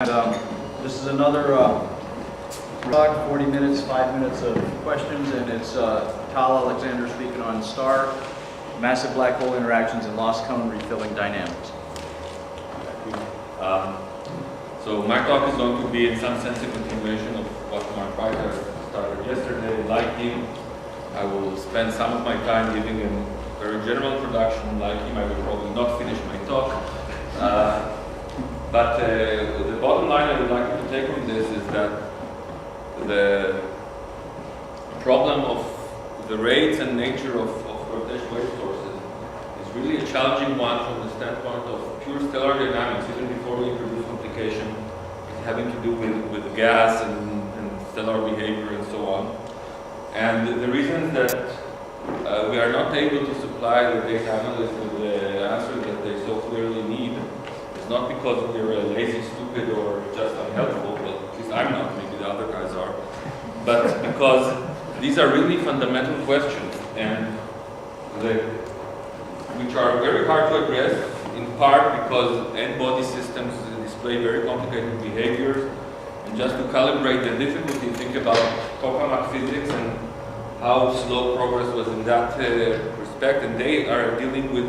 And, this is another talk, 40 minutes, 5 minutes of questions, and it's Tal Alexander speaking on star, massive black hole interactions, and lost cone refilling dynamics. So my talk is going to be in some sense a continuation of what Mark Reiter started yesterday. Like him, I will spend some of my time giving a very general introduction. Like him, I will probably not finish my talk. But the bottom line I would like you to take from this is that the problem of the rates and nature of gravitational wave sources is really a challenging one from the standpoint of pure stellar dynamics, even before we introduce complication having to do with gas and stellar behavior and so on. And the reason that we are not able to supply the data analysts with the answers that they so clearly need is not because we're lazy, stupid, or just unhelpful, well, at least I'm not, maybe the other guys are, but because these are really fundamental questions, and which are very hard to address, in part because N-body systems display very complicated behaviors. And just to calibrate the difficulty, think about tokamak physics and how slow progress was in that respect. And they are dealing with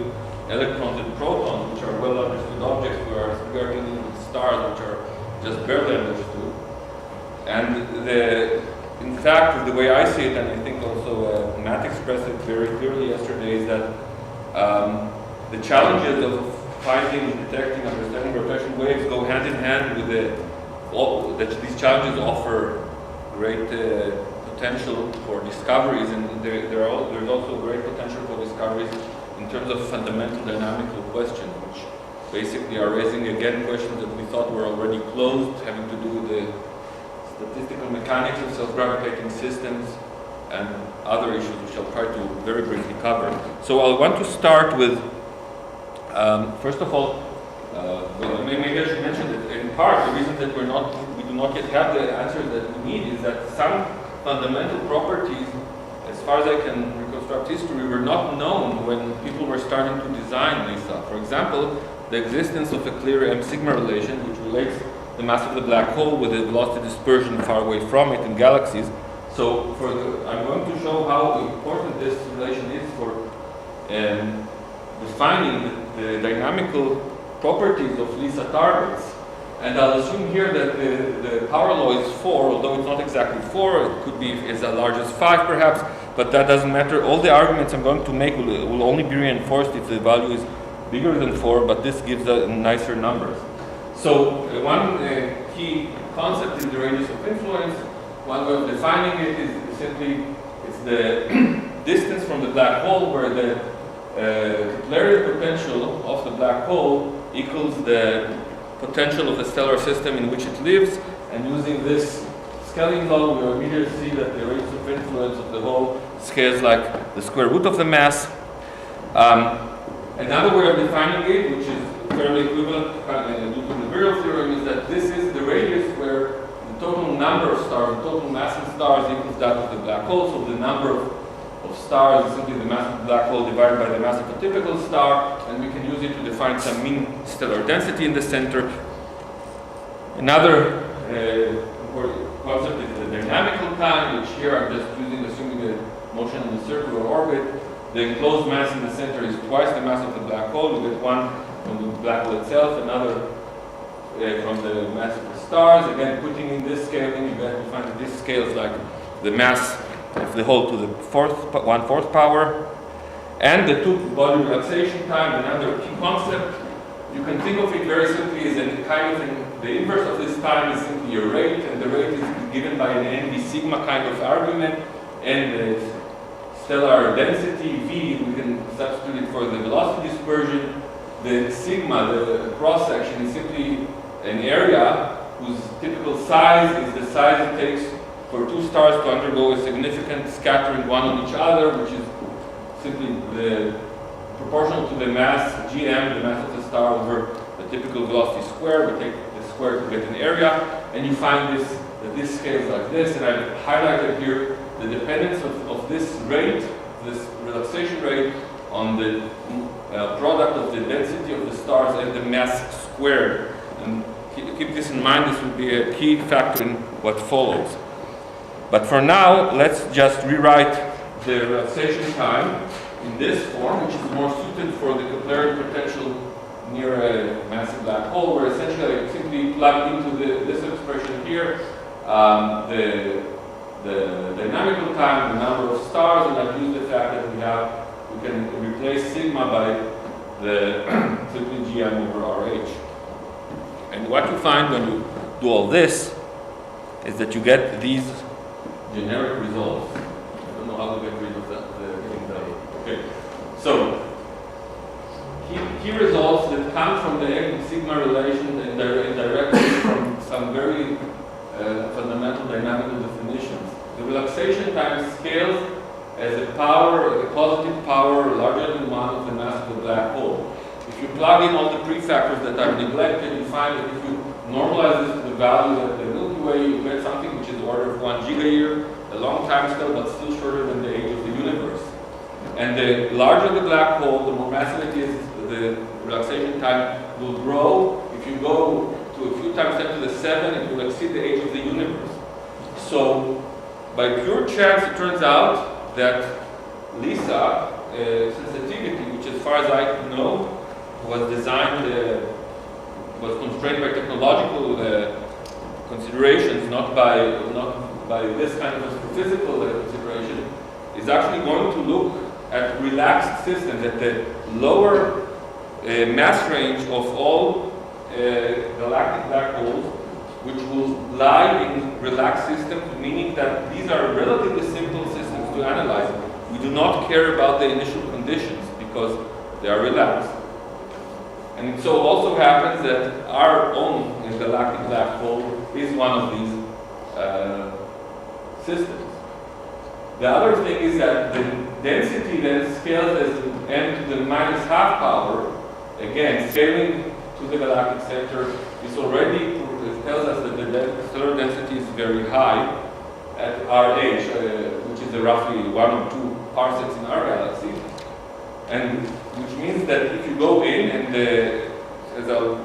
electrons and protons, which are well understood objects, whereas we are dealing with stars, which are just barely understood. And in fact, the way I see it, and I think also Matt expressed it very clearly yesterday, is that the challenges of finding, detecting, understanding rotation waves go hand in hand with that these challenges offer great potential for discoveries, and there's also great potential for discoveries in terms of fundamental dynamical questions, which basically are raising again questions that we thought were already closed, having to do with the statistical mechanics of self-gravitating systems and other issues which I'll try to very briefly cover. So I want to start with, first of all, well, maybe I should mention that in part the reason that we do not yet have the answers that we need is that some fundamental properties, as far as I can reconstruct history, were not known when people were starting to design LISA. For example, the existence of a clear M-sigma relation, which relates the mass of the black hole with the velocity dispersion far away from it in galaxies. So I'm going to show how important this relation is for defining the dynamical properties of LISA targets. And I'll assume here that the power law is 4, although it's not exactly 4, it could be as large as 5 perhaps, but that doesn't matter. All the arguments I'm going to make will only be reinforced if the value is bigger than 4, but this gives nicer numbers. So one key concept is the radius of influence. One way of defining it is simply it's the distance from the black hole, where the Keplerian potential of the black hole equals the potential of the stellar system in which it lives. And using this scaling law, we immediately see that the radius of influence of the hole scales like the square root of the mass. Another way of defining it, which is fairly equivalent due to the Imperial theorem, is that this is the radius where the total number of stars, the total mass of stars equals that of the black hole. So the number of stars is simply the mass of the black hole divided by the mass of a typical star, and we can use it to define some mean stellar density in the center. Another important concept is the dynamical time, which here I'm just assuming the motion in the circular orbit. The enclosed mass in the center is twice the mass of the black hole. We get one from the black hole itself, another from the mass of the stars. Again, putting in this scaling, you find that this scales like the mass of the whole to the 1/4 power. And the two-body relaxation time, another key concept. You can think of it very simply as a kind of the inverse of this time is simply a rate, and the rate is given by an NV sigma kind of argument, and the stellar density V, we can substitute it for the velocity dispersion. The sigma, the cross-section, is simply an area whose typical size is the size it takes for two stars to undergo a significant scattering one on each other, which is simply proportional to the mass gm, the mass of the star, over the typical velocity square. We take the square to get an area, and you find that this scales like this. And I've highlighted here the dependence of this rate, this relaxation rate, on the product of the density of the stars and the mass squared. And keep this in mind. This will be a key factor in what follows. But for now, let's just rewrite the relaxation time in this form, which is more suited for the Keplerian potential near a massive black hole, where essentially I simply plug into this expression here the dynamical time, the number of stars, and I've used the fact that we can replace sigma by the simply gm over rh. And what you find when you do all this is that you get these generic results. I don't know how to get rid of that. Okay, so key results that come from the sigma relation and indirectly from some very fundamental dynamical definitions. The relaxation time scales as a positive power larger than 1 of the mass of the black hole. If you plug in all the prefactors that are neglected, you find that if you normalize this to the value of the Milky Way, you get something which is order of 1 gigayear, a long time scale, but still shorter than the age of the universe. And the larger the black hole, the more massive it is, the relaxation time will grow. If you go to a few times 10 to the 7, it will exceed the age of the universe. So, by pure chance, it turns out that LISA sensitivity, which as far as I know, was designed, was constrained by technological considerations, not by this kind of astrophysical consideration, is actually going to look at relaxed systems, at the lower mass range of all galactic black holes, which will lie in relaxed systems, meaning that these are relatively simple systems to analyze. We do not care about the initial conditions because they are relaxed. And it so also happens that our own galactic black hole is one of these systems. The other thing is that the density then scales as n to the minus half power. Again, scaling to the galactic center is already, it tells us that the stellar density is very high at our age, which is roughly 1 or 2 parsecs in our galaxy. And which means that if you go in and as I'll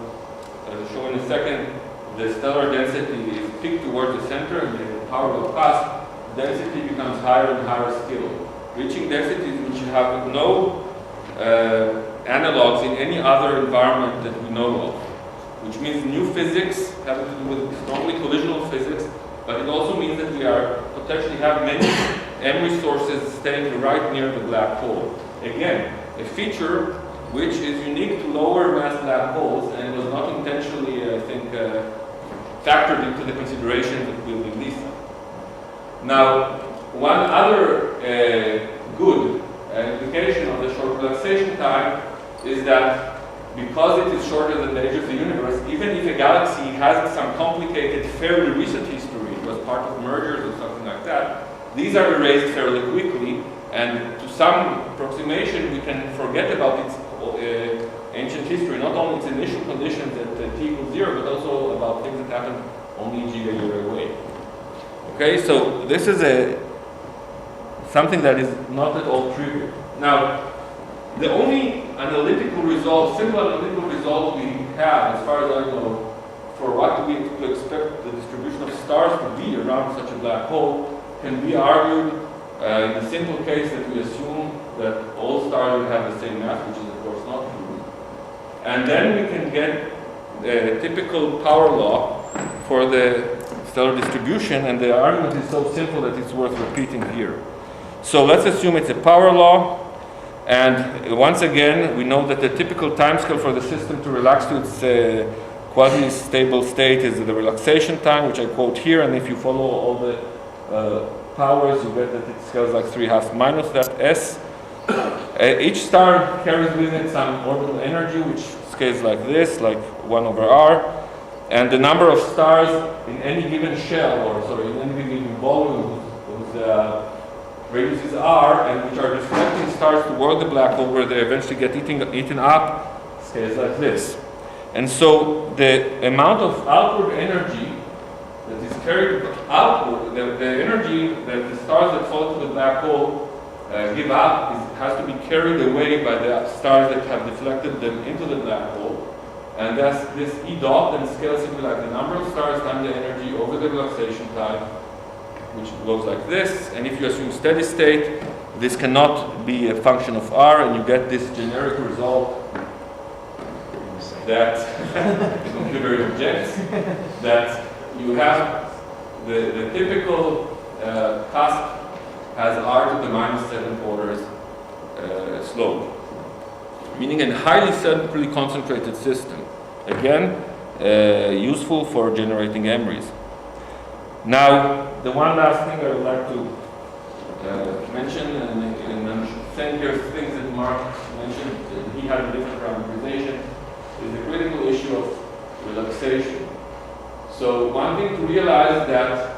show in a second, the stellar density is peaked towards the center and the power will pass, density becomes higher and higher still, reaching densities which have no analogs in any other environment that we know of, which means new physics having to do with strongly collisional physics, but it also means that we are potentially have many M resources staying right near the black hole. Again, a feature which is unique to lower mass black holes and was not intentionally, I think, factored into the considerations of building LISA. Now, one other good implication of the short relaxation time is that because it is shorter than the age of the universe, even if a galaxy has some complicated fairly recent history, it was part of mergers or something like that, these are erased fairly quickly, and to some approximation we can forget about its ancient history, not only its initial conditions at t equals 0, but also about things that happened only a gigayear away. Okay, so this is something that is not at all trivial. Now, the only analytical result, simple analytical result we have, as far as I know, for what we expect the distribution of stars to be around such a black hole, can be argued in the simple case that we assume that all stars will have the same mass, which is of course not true. And then we can get a typical power law for the stellar distribution, and the argument is so simple that it's worth repeating here. So let's assume it's a power law, and once again we know that the typical timescale for the system to relax to its quasi-stable state is the relaxation time, which I quote here, and if you follow all the powers, you get that it scales like 3/2 minus that s. Each star carries with it some orbital energy, which scales like this, like 1 over r. And the number of stars in any given shell, or sorry, in any given volume whose radius is r, and which are reflecting stars toward the black hole where they eventually get eaten up, scales like this. And so the amount of outward energy that is carried outward, the energy that the stars that fall to the black hole give up has to be carried away by the stars that have deflected them into the black hole. And that's this E dot then scales simply like the number of stars times the energy over the relaxation time, which goes like this. And if you assume steady state, this cannot be a function of R, and you get this generic result that the computer objects, that you have the typical cusp has R to the minus 7 orders slope, meaning a highly centrally concentrated system. Again, useful for generating MREs. Now, the one last thing I would like to mention, and I'm saying here things that Mark mentioned, that he had a different parameterization, is the critical issue of relaxation. So one thing to realize that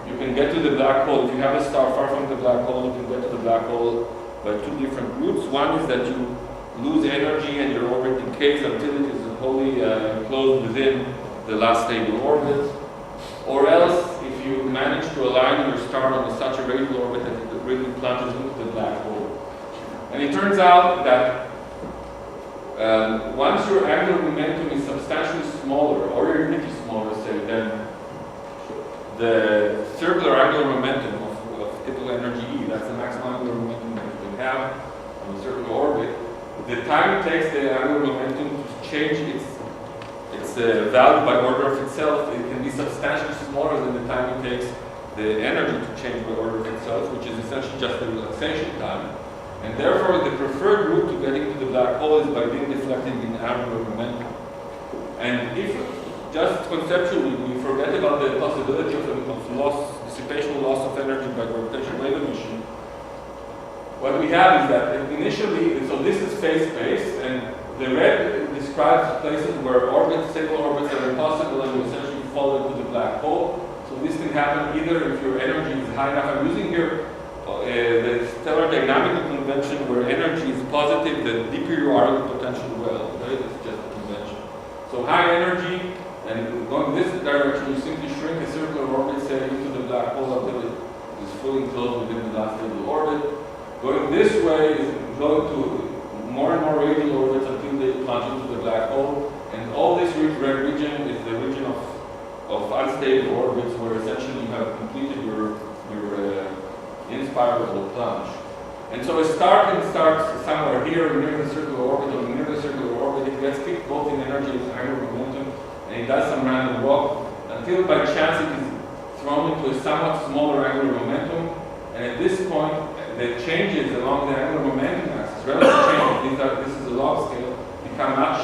you can get to the black hole, if you have a star far from the black hole, you can get to the black hole by two different routes. One is that you lose energy and your orbit decays until it is wholly enclosed within the last stable orbit. Or else, if you manage to align your star on such a radial orbit that it really plunges into the black hole. And it turns out that once your angular momentum is substantially smaller, or your unity smaller, say, than the circular angular momentum of typical energy E, that's the maximum angular momentum that you can have on a circular orbit, the time it takes the angular momentum to change its value by order of itself, it can be substantially smaller than the time it takes the energy to change by order of itself, which is essentially just the relaxation time. And therefore, the preferred route to getting to the black hole is by being deflected in angular momentum. And if, just conceptually, we forget about the possibility of loss, dissipational loss of energy by gravitational wave emission, what we have is that initially, so this is phase-space, and the red describes places where orbits, stable orbits are impossible and you essentially fall into the black hole. So this can happen either if your energy is high enough. I'm using here the stellar dynamical convention where energy is positive, the deeper you are in the potential well. Right? It's just a convention. So high energy, and going this direction, you simply shrink a circular orbit, say, into the black hole until it is fully enclosed within the last stable orbit. Going this way is going to more and more radial orbits until they plunge into the black hole. And all this red region is the region of unstable orbits where essentially you have completed your inspiral plunge. And so a star can start somewhere here near the circular orbit, or near the circular orbit. It gets kicked both in energy and angular momentum, and it does some random walk until by chance it is thrown into a somewhat smaller angular momentum. And at this point, the changes along the angular momentum axis, relative changes, this is a log scale, become much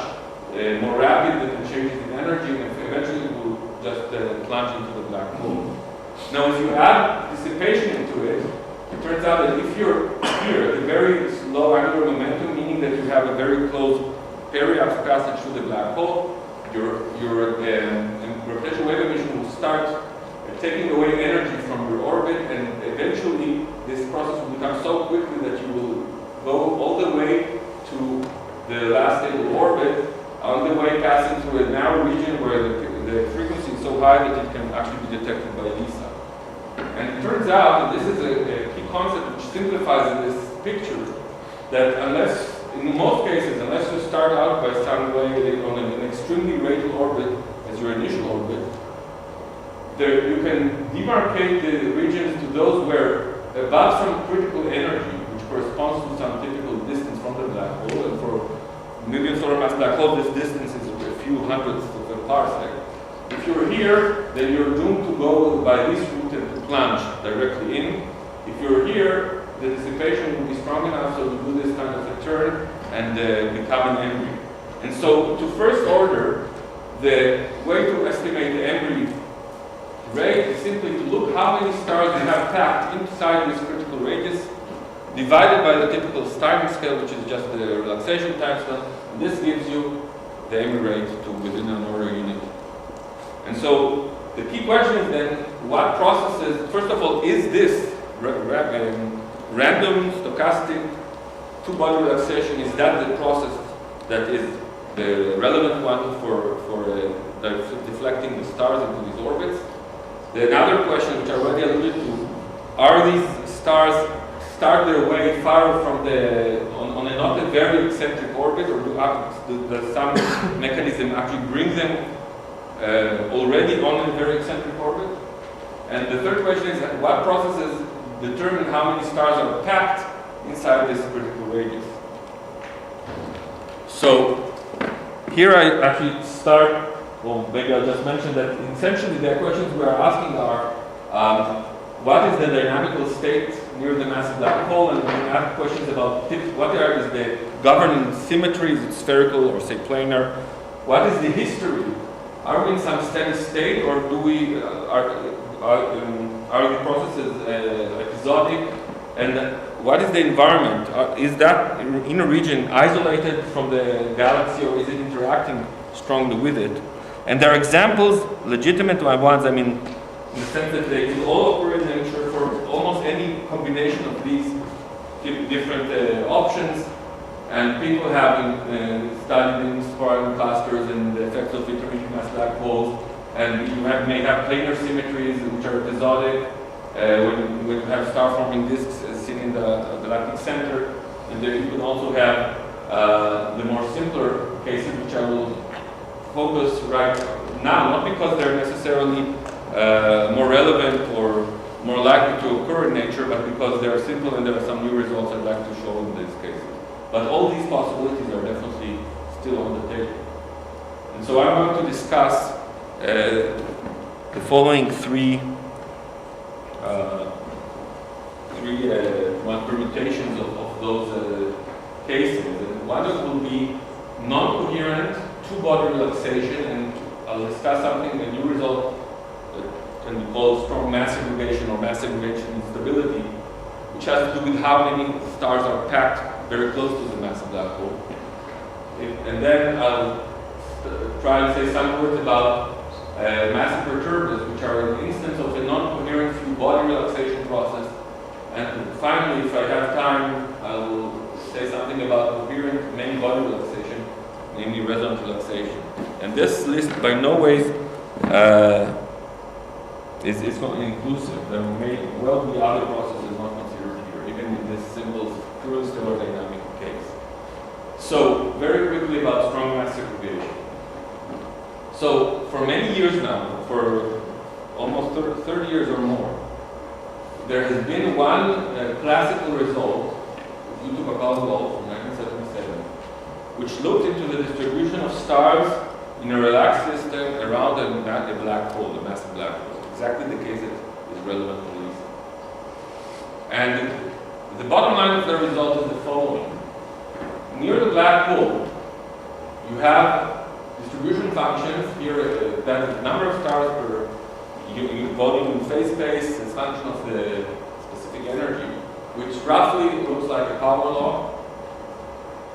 more rapid than the changes in energy, and eventually it will just plunge into the black hole. Now, if you add dissipation into it, it turns out that if you're here at a very slow angular momentum, meaning that you have a very close periapse passage through the black hole, your gravitational wave emission will start taking away energy from your orbit, and eventually this process will become so quickly that you will go all the way to the last stable orbit, on the way passing through a narrow region where the frequency is so high that it can actually be detected by LISA. And it turns out that this is a key concept which simplifies in this picture, that unless, in most cases, unless you start out by some way on an extremely radial orbit as your initial orbit, you can demarcate the regions to those where above some critical energy, which corresponds to some typical distance from the black hole, and for million solar mass black hole, this distance is a few hundredths of a parsec. If you're here, then you're doomed to go by this route and to plunge directly in. If you're here, the dissipation will be strong enough so to do this kind of a turn and become an embryo. And so, to first order, the way to estimate the embryo rate is simply to look how many stars you have packed inside this critical radius, divided by the typical timing scale, which is just the relaxation time scale. And this gives you the embryo rate to within an order unit. And so the key question is then, what processes, first of all, is this random stochastic two-body relaxation, is that the process that is the relevant one for deflecting the stars into these orbits? The other question, which I already alluded to, are these stars start their way far from on a not a very eccentric orbit, or does some mechanism actually bring them already on a very eccentric orbit? And the third question is, what processes determine how many stars are packed inside this critical radius? So here I actually start, well, maybe I'll just mention that essentially the questions we are asking are, what is the dynamical state near the massive black hole? And we ask questions about what is the governing symmetry, is it spherical or say planar? What is the history? Are we in some steady state, or do we are the processes episodic? And what is the environment? Is that in a region isolated from the galaxy, or is it interacting strongly with it? And there are examples, legitimate ones, I mean, in the sense that they will all operate in nature for almost any combination of these different options. And people have studied in spiral clusters and the effects of intermediate mass black holes. And you may have planar symmetries which are episodic when you have star-forming disks seen in the galactic center. And then you can also have the more simpler cases, which I will focus right now, not because they're necessarily more relevant or more likely to occur in nature, but because they are simple and there are some new results I'd like to show in these cases. But all these possibilities are definitely still on the table. And so I'm going to discuss the following three permutations of those cases. And one of them will be non-coherent two-body relaxation, and I'll discuss something, a new result that can be called strong mass segregation or mass segregation instability, which has to do with how many stars are packed very close to the massive black hole. And then I'll try and say some words about massive perturbers, which are an instance of a non-coherent few-body relaxation process. And finally, if I have time, I will say something about coherent many-body relaxation, namely resonant relaxation. And this list by no ways is not inclusive. There may well be other processes not considered here, even in this simple purely stellar dynamic case. So, very quickly about strong mass segregation. So, for many years now, for almost 30 years or more, there has been one classical result, you took a Paul from 1977, which looked into the distribution of stars in a relaxed system around a black hole, a massive black hole. Exactly the case that is relevant for these. And the bottom line of the result is the following. Near the black hole, you have distribution functions here, that is the number of stars per volume in phase space as function of the specific energy, which roughly looks like a power law.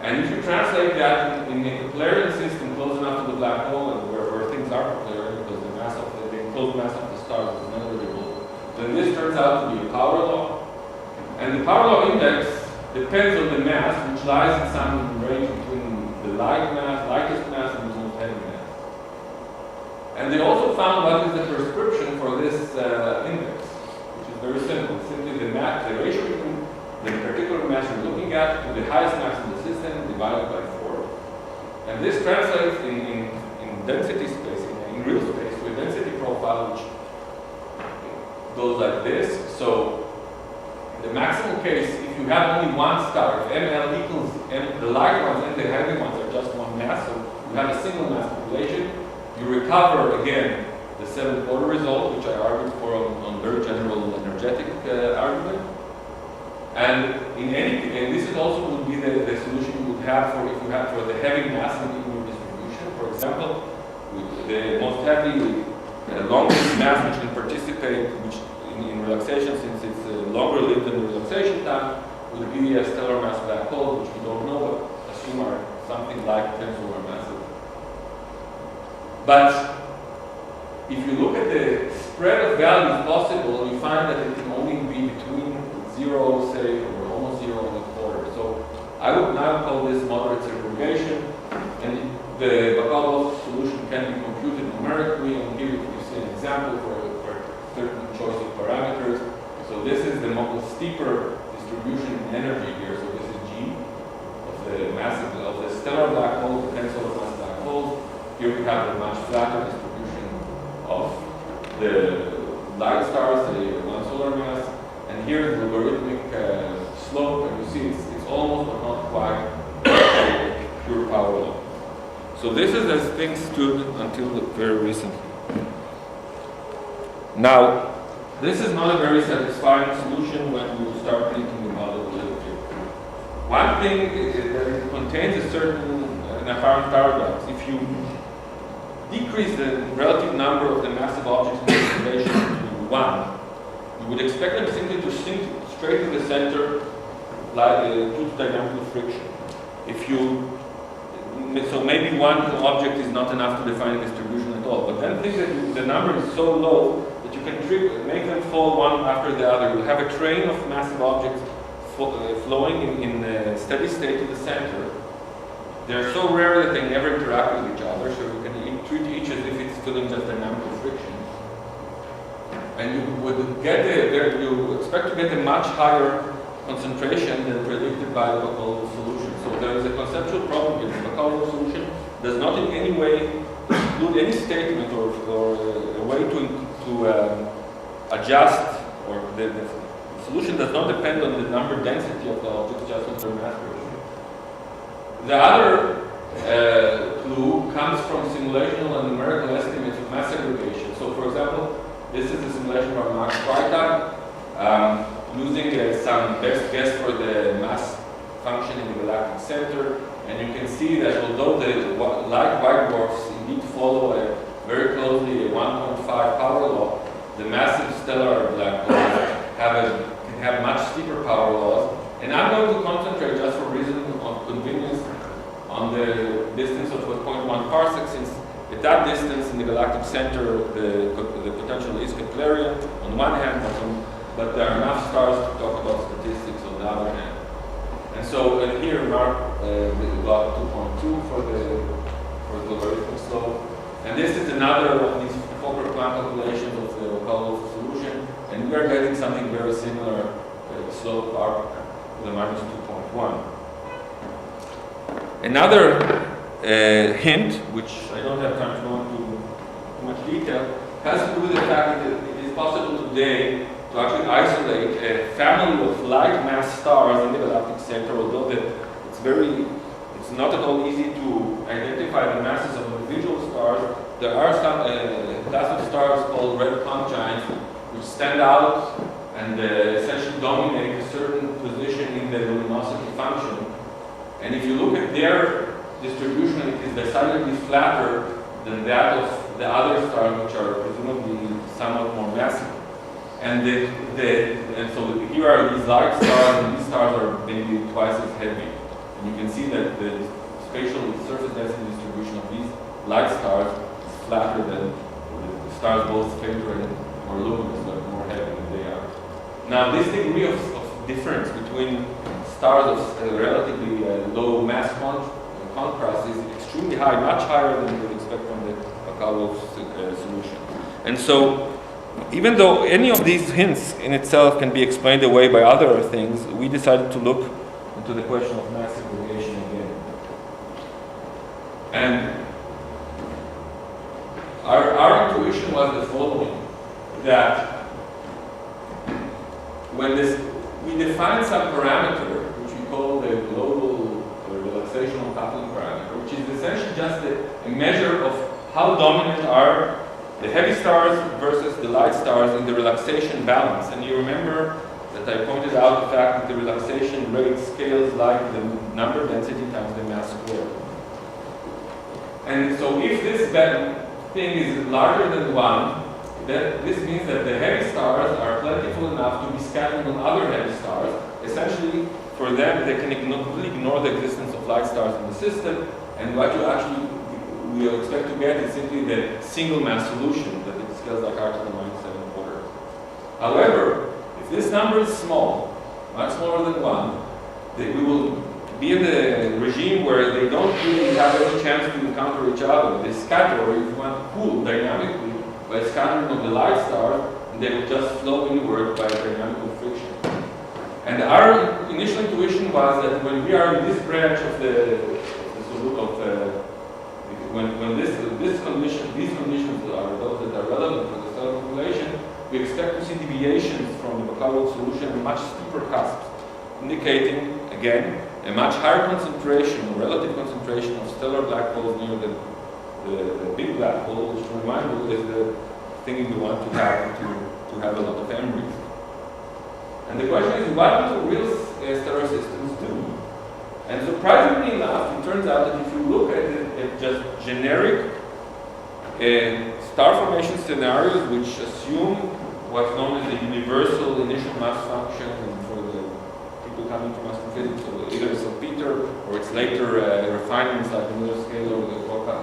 And if you translate that in a Keplerian system close enough to the black hole, and where things are Keplerian, because the enclosed mass of the stars is negligible, then this turns out to be a power law. And the power law index depends on the mass, which lies in some range between the lightest mass, and the most heavy mass. And they also found what is the prescription for this index, which is very simple. Simply the ratio between the particular mass you're looking at to the highest mass in the system divided by 4. And this translates in density space, in real space, to a density profile which goes like this. So, in the maximum case, if you have only one star, if ML equals the light ones and the heavy ones are just one mass, so you have a single mass population, you recover again the 7th order result, which I argued for on very general energetic argument. And this is also would be the solution you would have for if you have for the heavy mass in your distribution. For example, with the most heavy, longest mass which can participate, which in relaxation, since it's longer lived than the relaxation time, would be a stellar mass black hole, which we don't know, but assume are something like 10 solar masses. But if you look at the spread of values possible, you find that it can only be between 0, say, or almost 0 and a quarter. So I would now call this moderate segregation, and the Bacalov solution can be computed numerically. I'll give you see an example for certain choice of parameters. So this is the most steeper distribution in energy here. So this is G of the stellar black hole, the 10 solar mass black holes. Here we have a much flatter distribution of the light stars, the 1 solar mass, and here is the logarithmic slope, and you see it's almost but not quite pure power law. So this is as things stood until very recently. Now, this is not a very satisfying solution when you start thinking about it a little bit. One thing is that it contains a certain apparent paradox. If you decrease the relative number of the massive objects in the simulation to 1, you would expect them simply to sink straight to the center like, due to dynamical friction. So maybe one object is not enough to define a distribution at all. But then think that the number is so low that you can make them fall one after the other. You have a train of massive objects flowing in a steady state to the center. They're so rare that they never interact with each other, so you can treat each as if it's feeling just dynamical friction. And you would get you expect to get a much higher concentration than predicted by the Bacalov solution. So there is a conceptual problem here. The Bacalov solution does not in any way include any statement or a way to adjust, or the solution does not depend on the number density of the objects, just on their mass ratio. The other clue comes from simulational and numerical estimates of mass segregation. So for example, this is a simulation from Max Freitag, using some best guess for the mass function in the galactic center, and you can see that although the light white dwarfs indeed follow very closely a 1.5 power law, the massive stellar black holes can have much steeper power laws. And I'm going to concentrate, just for reason of convenience, on the distance of 0.1 parsec, since at that distance in the galactic center the potential is Keplerian on one hand, but there are enough stars to talk about statistics on the other hand. And so here Mark got 2.2 for the logarithmic slope. And this is another of these Fokker-Planck calculations of the Bacalov solution, and we are getting something very similar, slope r to the minus 2.1. Another hint, which I don't have time to go into too much detail, has to do with the fact that it is possible today to actually isolate a family of light mass stars in the galactic center, although it's not at all easy to identify the masses of individual stars. There are some class of stars called red pump giants which stand out and essentially dominate a certain position in the luminosity function. And if you look at their distribution, it is decidedly flatter than that of the other stars, which are presumably somewhat more massive. And so here are these light stars, and these stars are maybe twice as heavy. And you can see that the spatial surface density distribution of these light stars is flatter than the stars both fainter and more luminous, but more heavy than they are. Now, this degree of difference between stars of relatively low mass contrast is extremely high, much higher than you would expect from the Bacalov solution. And so, even though any of these hints in itself can be explained away by other things, we decided to look into the question of mass segregation again. And our intuition was the following, that when we define some parameter, which we call the global relaxational coupling parameter, which is essentially just a measure of how dominant are the heavy stars versus the light stars in the relaxation balance. And you remember that I pointed out the fact that the relaxation rate scales like the number density times the mass squared. And so if this thing is larger than 1, then this means that the heavy stars are plentiful enough to be scattered on other heavy stars. Essentially, for them, they can completely ignore the existence of light stars in the system, and what we expect to get is simply the single mass solution that it scales like r to the minus 7/4. However, if this number is small, much smaller than 1, then we will be in the regime where they don't really have any chance to encounter each other. They scatter, or if you want, cool dynamically by scattering of the light stars, and they will just flow inward by dynamical friction. And our initial intuition was that when we are in this branch of when these conditions are those that are relevant for the stellar population, we expect to see deviations from the Bacalov solution in much steeper cusps, indicating, again, a much higher concentration, or relative concentration of stellar black holes near the big black hole, which, to remind you, is the thing we want to have a lot of M-rays. And the question is, what do real stellar systems do? And surprisingly enough, it turns out that if you look at just generic star formation scenarios, which assume what's known as the universal initial mass function, and for the people coming from astrophysics, so either salpeter or its later refinements like the Miller scale or the Kropa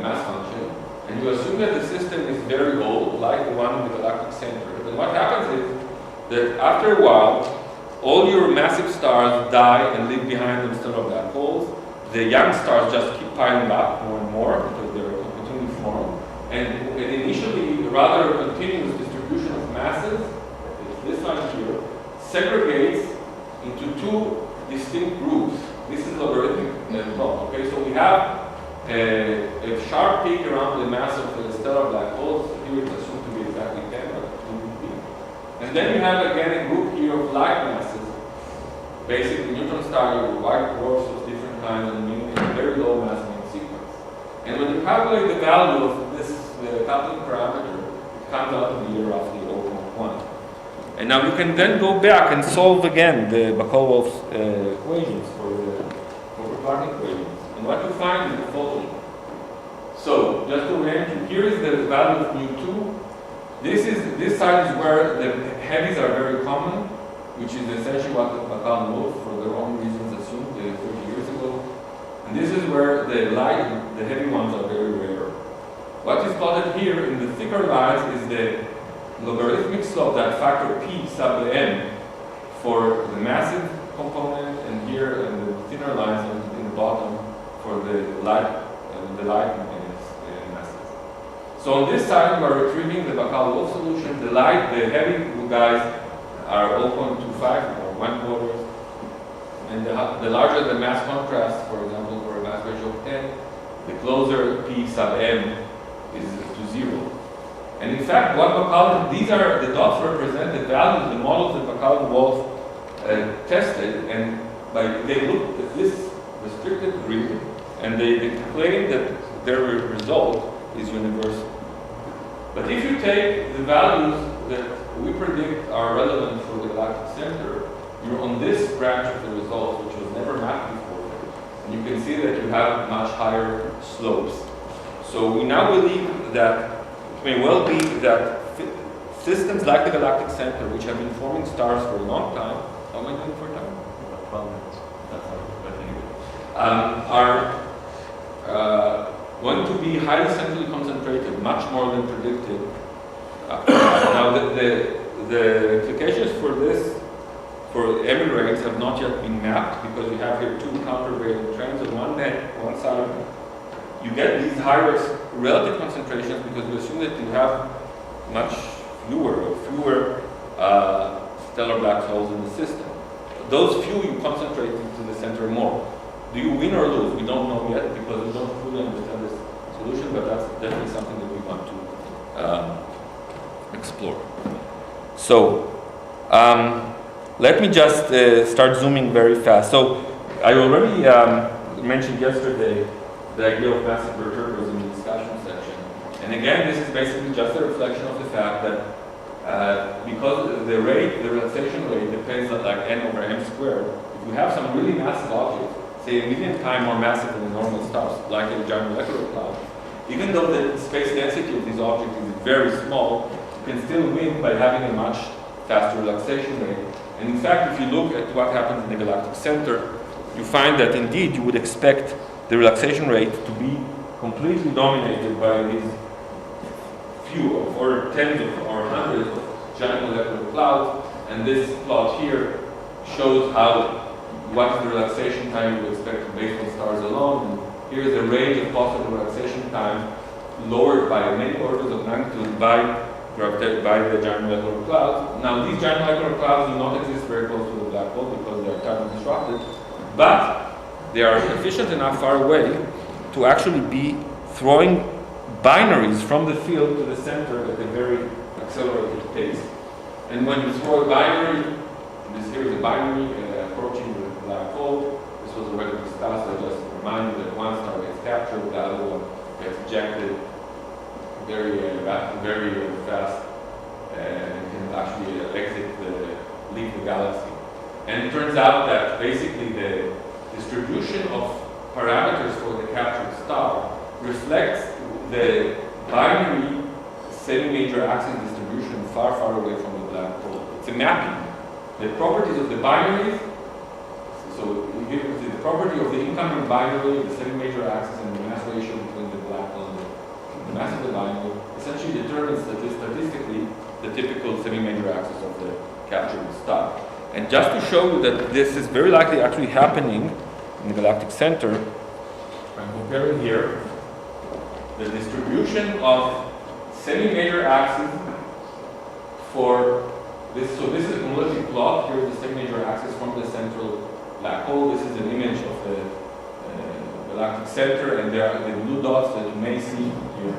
mass function, and you assume that the system is very old, like the one in the galactic center, then what happens is that after a while, all your massive stars die and leave behind them stellar black holes. The young stars just keep piling up more and more because they're continually formed. And an initially rather continuous distribution of masses, this one here, segregates into two distinct groups. This is logarithmic plot. Okay, so we have a sharp peak around the mass of the stellar black holes. Here it's assumed to be exactly 10, but 2 peak. And then you have again a group here of like masses, basically neutron star white dwarfs of different kinds and meaning a very low mass main sequence. And when you calculate the value of this coupling parameter, it comes out to be roughly 0.1. And now you can then go back and solve again the Bacalov equations for the Clark equations. And what you find is the following. So just to remind you, here is the value of mu2. This side is where the heavies are very common, which is essentially what the Bacalov knows for their own reasons assumed 30 years ago. And this is where the heavy ones are very rare. What is plotted here in the thicker lines is the logarithmic slope, that factor p sub m, for the massive component, and here in the thinner lines in the bottom for the light masses. So on this side, we are retrieving the Bacalov solution. The heavy guys are 0.25 or 1/4, and the larger the mass contrast, for example, for a mass ratio of 10, the closer p sub m is to 0. And in fact, what Bacalov, these are the dots represent the values, the models that Bacalov-Wolf tested, and they looked at this restricted grid, and they claim that their result is universal. But if you take the values that we predict are relevant for the galactic center, you're on this branch of the results, which was never mapped before, and you can see that you have much higher slopes. So we now believe that it may well be that systems like the galactic center, which have been forming stars for a long time, how am I doing for time? About 12 minutes. That's how I think it is. Are going to be highly centrally concentrated, much more than predicted. Now, the implications for this, for Emmy rates, have not yet been mapped because we have here two countervailing trends. On one side, you get these higher relative concentrations because you assume that you have much fewer stellar black holes in the system. Those few you concentrate into the center more. Do you win or lose? We don't know yet because we don't fully understand this solution, but that's definitely something that we want to explore. So let me just start zooming very fast. So I already mentioned yesterday the idea of massive perturbers in the discussion section. And again, this is basically just a reflection of the fact that because the relaxation rate depends on like n over m squared, if you have some really massive objects, say 1 million times more massive than the normal stars, like a giant molecular cloud, even though the space density of these objects is very small, you can still win by having a much faster relaxation rate. And in fact, if you look at what happens in the galactic center, you find that indeed you would expect the relaxation rate to be completely dominated by these few or tens of or hundreds of giant molecular clouds. And this plot here shows what is the relaxation time you would expect based on stars alone. And here is a range of possible relaxation time lowered by many orders of magnitude by gravitated by the giant molecular clouds. Now, these giant molecular clouds do not exist very close to the black hole because they are tightly disrupted, but they are efficient enough far away to actually be throwing binaries from the field to the center at a very accelerated pace. And when you throw a binary, this here is a binary approaching the black hole. This was already discussed. I just remind you that one star gets captured, the other one gets ejected very fast, and can actually leave the galaxy. And it turns out that basically the distribution of parameters for the captured star reflects the binary semi-major axis distribution far away from the black hole. It's a mapping. The properties of the binaries, so here you can see the property of the incoming binary, the semi-major axis, and the mass ratio between the black hole and the mass of the binary essentially determines statistically the typical semi-major axis of the captured star. And just to show you that this is very likely actually happening in the galactic center, I'm comparing here the distribution of semi-major axis for this. So this is a cumulative plot. Here is the semi-major axis from the central black hole. This is an image of the galactic center, and there are the blue dots that you may see here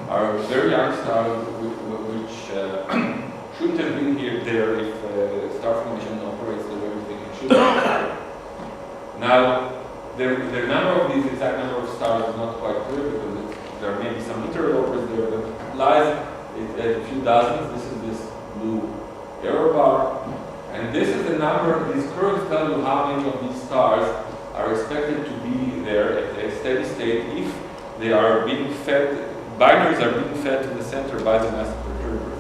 are very young stars which shouldn't have been there if star formation operates the way we think it should. Now, the number of these, exact number of stars is not quite clear because there may be some interlopers there, but it lies at a few dozens. This is this blue arrow bar, and this is the number. These curves tell you how many of these stars are expected to be there at a steady state if they are being fed, binaries are being fed to the center by the massive perturbers.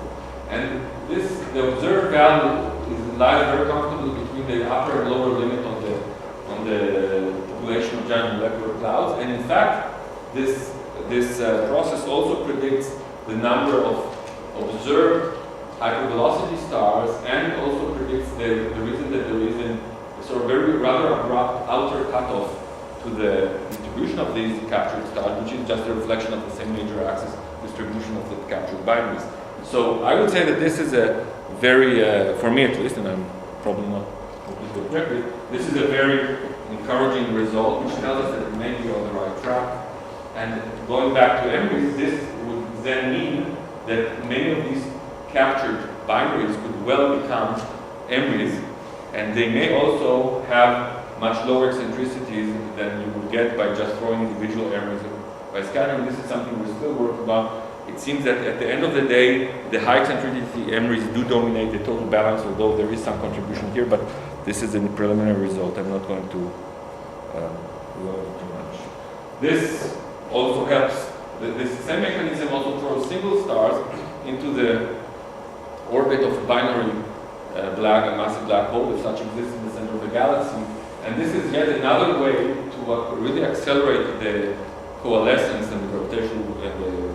And the observed value lies very comfortably between the upper and lower limit on the population of giant molecular clouds. And in fact, this process also predicts the number of observed hypervelocity stars, and also predicts the reason that there is a sort of rather abrupt outer cutoff to the distribution of these captured stars, which is just a reflection of the same major axis distribution of the captured binaries. So I would say that this is a very, for me at least, and I'm probably not completely objective, this is a very encouraging result, which tells us that we may be on the right track. And going back to Emrys, this would then mean that many of these captured binaries could well become Emrys, and they may also have much lower eccentricities than you would get by just throwing individual Emrys. By scattering, this is something we're still working on. It seems that at the end of the day, the high eccentricity Emrys do dominate the total balance, although there is some contribution here, but this is a preliminary result. I'm not going to go too much. This also helps. This same mechanism also throws single stars into the orbit of a binary massive black hole, if such exists in the center of the galaxy. And this is yet another way to really accelerate the coalescence and the gravitational and the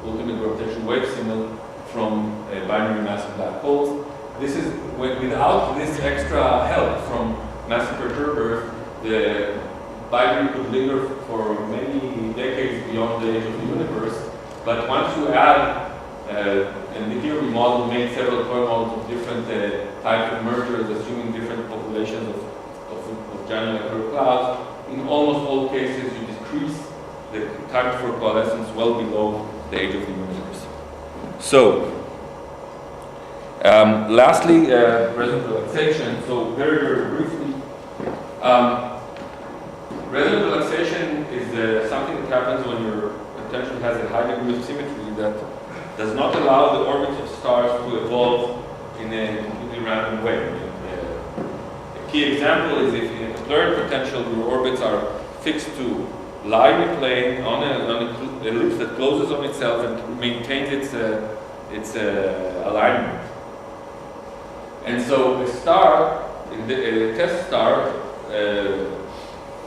ultimate gravitational wave signal from binary massive black holes. This is without this extra help from massive perturbers, the binary could linger for many decades beyond the age of the universe. But once you add, and here we made several toy models of different types of mergers, assuming different populations of giant molecular clouds. In almost all cases, you decrease the time for coalescence well below the age of the universe. So, lastly, resonant relaxation. So, very briefly, resonant relaxation is something that happens when your attention has a high degree of symmetry that does not allow the orbits of stars to evolve in a completely random way. A key example is if in a Keplerian potential your orbits are fixed to lie in a plane on an ellipse that closes on itself and maintains its alignment. And so a star, a test star,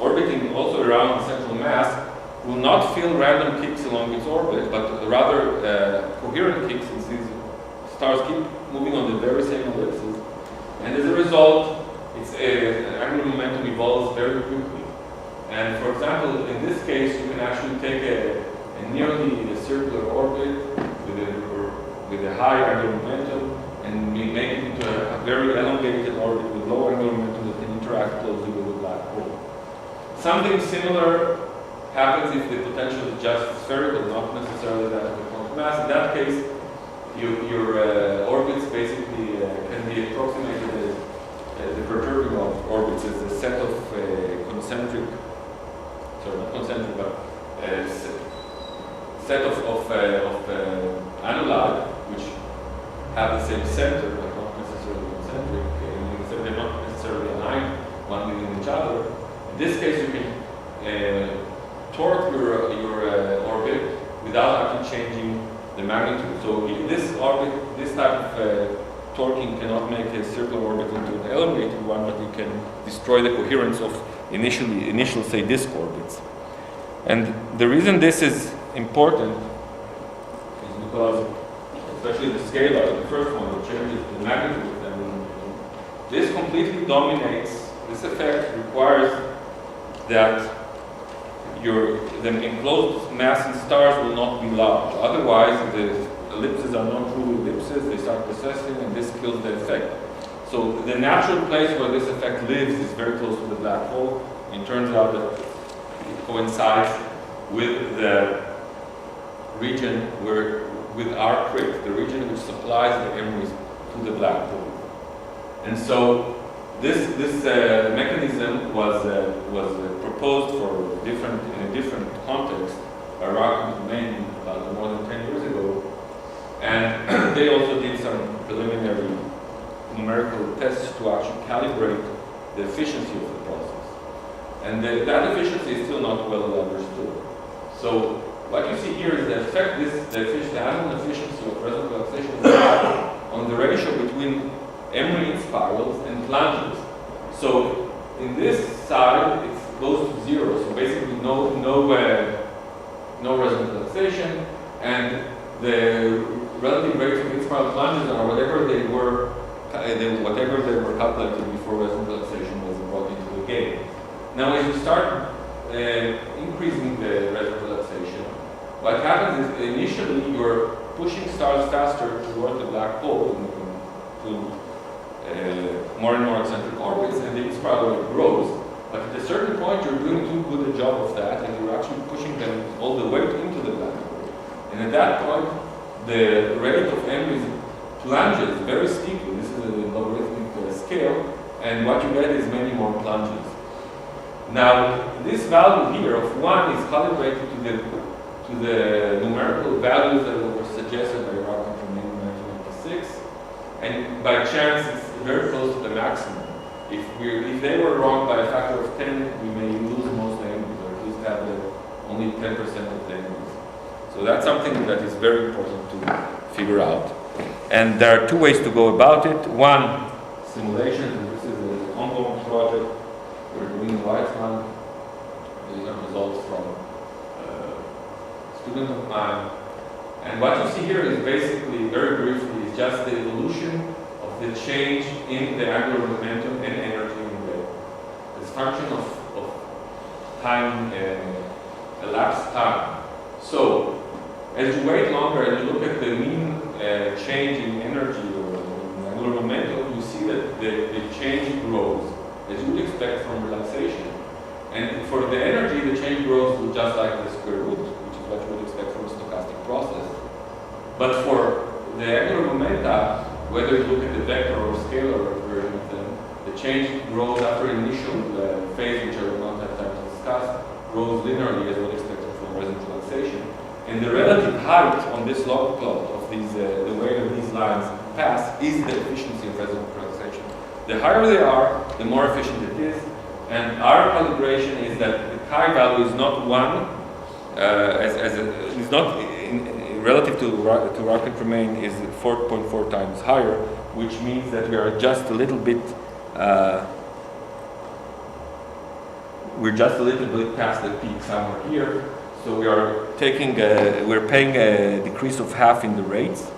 orbiting also around the central mass, will not feel random kicks along its orbit, but rather coherent kicks as these stars keep moving on the very same ellipses. And as a result, its angular momentum evolves very quickly. And for example, in this case, you can actually take a nearly circular orbit with a with a high angular momentum and we make it into a very elongated orbit with low angular momentum that can interact closely with a black hole. Something similar happens if the potential is just spherical, not necessarily that of the quantum mass. In that case, your orbits basically can be approximated as the perturbing orbits as a set of concentric, sorry, not concentric, but a set of annuli which have the same center, but not necessarily concentric, they're not necessarily aligned one within each other. In this case, you can torque your orbit without actually changing the magnitude. So this orbit, this type of torquing cannot make a circular orbit into an elongated one, but you can destroy the coherence of initial, say, disk orbits. And the reason this is important is because, especially the scalar, the first one, that changes the magnitude of them, this completely dominates. This effect requires that the enclosed mass in stars will not be large. Otherwise, the ellipses are not true ellipses, they start precessing, and this kills the effect. So the natural place where this effect lives is very close to the black hole. It turns out that it coincides with the region with our crypt, the region which supplies the memories to the black hole. And so this mechanism was proposed in a different context by Rock and Maine about more than 10 years ago, and they also did some preliminary numerical tests to actually calibrate the efficiency of the process. And that efficiency is still not well understood. So what you see here is the effect the annual efficiency of resonant relaxation on the ratio between Emery inspirals and plunges. So in this side, it goes to zero. So basically, no resonant relaxation, and the relative rates of inspiral plunges are whatever they were calculated before resonant relaxation was brought into the game. Now, as you start increasing the resonant relaxation, what happens is initially you're pushing stars faster toward the black hole to more and more eccentric orbits, and the inspiral rate grows. But at a certain point, you're doing too good a job of that, and you're actually pushing them all the way into the black hole. And at that point, the rate of Emery's plunges very steeply. This is a logarithmic scale, and what you get is many more plunges. Now, this value here of 1 is calibrated to the numerical values that were suggested by Rock from 1996, and by chance, it's very close to the maximum. If they were wrong by a factor of 10, we may lose most Emeries, or at least have only 10% of the Emeries. So that's something that is very important to figure out. And there are two ways to go about it. One, simulation. This is an ongoing project we're doing in Weizmann. These are results from a student of mine. And what you see here is basically, very briefly, is just the evolution of the change in the angular momentum and energy in the function of time, elapsed time. So, as you wait longer and you look at the mean change in energy or in angular momentum, you see that the change grows, as you would expect from relaxation. And for the energy, the change grows to just like the square root, which is what you would expect from a stochastic process. But for the angular momenta, whether you look at the vector or scalar version of them, the change grows after initial phase, which I will not have time to discuss, grows linearly as one expected from resonant relaxation. And the relative height on this log plot of these, the way that these lines pass, is the efficiency of resonant relaxation. The higher they are, the more efficient it is. And our calibration is that the chi value is not 1, is not relative to rocket remain is 4.4 times higher, which means that we are just a little bit past the peak somewhere here. So we are we're paying a decrease of half in the rates.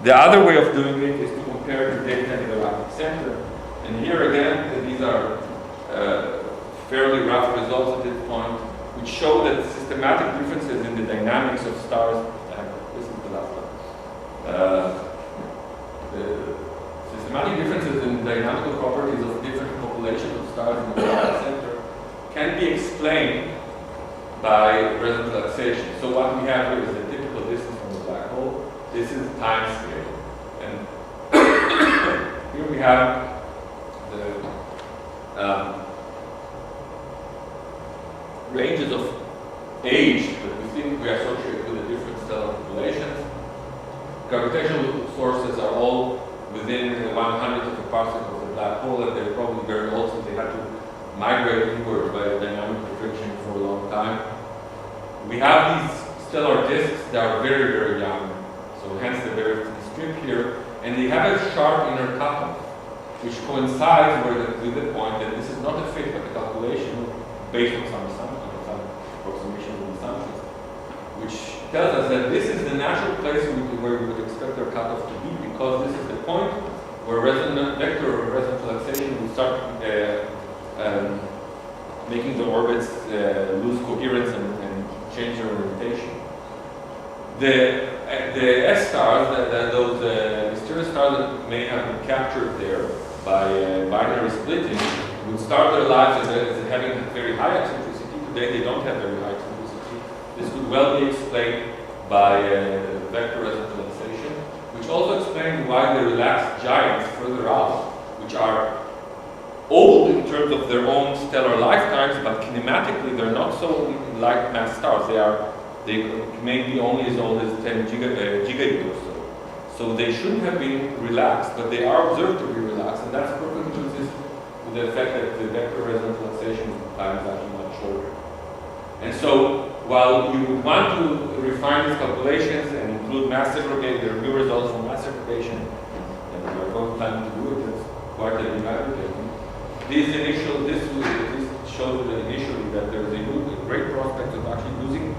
The other way of doing it is to compare the data in the Galactic center. And here again, these are fairly rough results at this point, which show that systematic differences in the dynamics of stars, this is the last one, explained by resonant relaxation. So what we have here is a typical distance from the black hole. This is time scale. And here we have the ranges of age that we think we associate with the different stellar populations. Gravitational sources are all within 100th of a parsec of the black hole, and they're probably very old, so they had to migrate inward by dynamic friction for a long time. We have these stellar disks that are very, very young, so hence the very thin strip here, and they have a sharp inner cutoff, which coincides with the point that this is not a fit, but a calculation based on some assumptions, some approximations and assumptions, which tells us that this is the natural place where we would expect our cutoff to be, because this is the point where resonant vector or resonant relaxation will start making the orbits lose coherence and change their orientation. The S stars, those mysterious stars that may have been captured there by binary splitting, would start their lives as having very high eccentricity. Today they don't have very high eccentricity. This could well be explained by vector resonant relaxation, which also explains why the relaxed giants further out, which are old in terms of their own stellar lifetimes, but kinematically they're not so light mass stars. They may be only as old as 10 gigayears or so. So they shouldn't have been relaxed, but they are observed to be relaxed, and that's perfectly consistent with the fact that the vector resonant relaxation time is actually much shorter. And so, while you would want to refine these calculations and include mass segregation, there are new results from mass segregation, and we are going to plan to do it. That's quite a new application. This shows that initially that there is a great prospect of actually using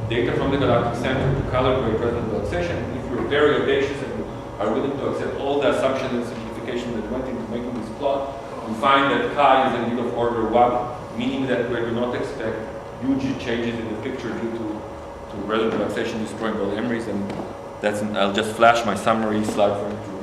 data from the Galactic Center to calibrate resonant relaxation. If you're very audacious and are willing to accept all the assumptions and simplification that went into making this plot, you find that chi is indeed of order 1, meaning that we do not expect huge changes in the picture due to resonant relaxation destroying all memories. And I'll just flash my summary slide for you to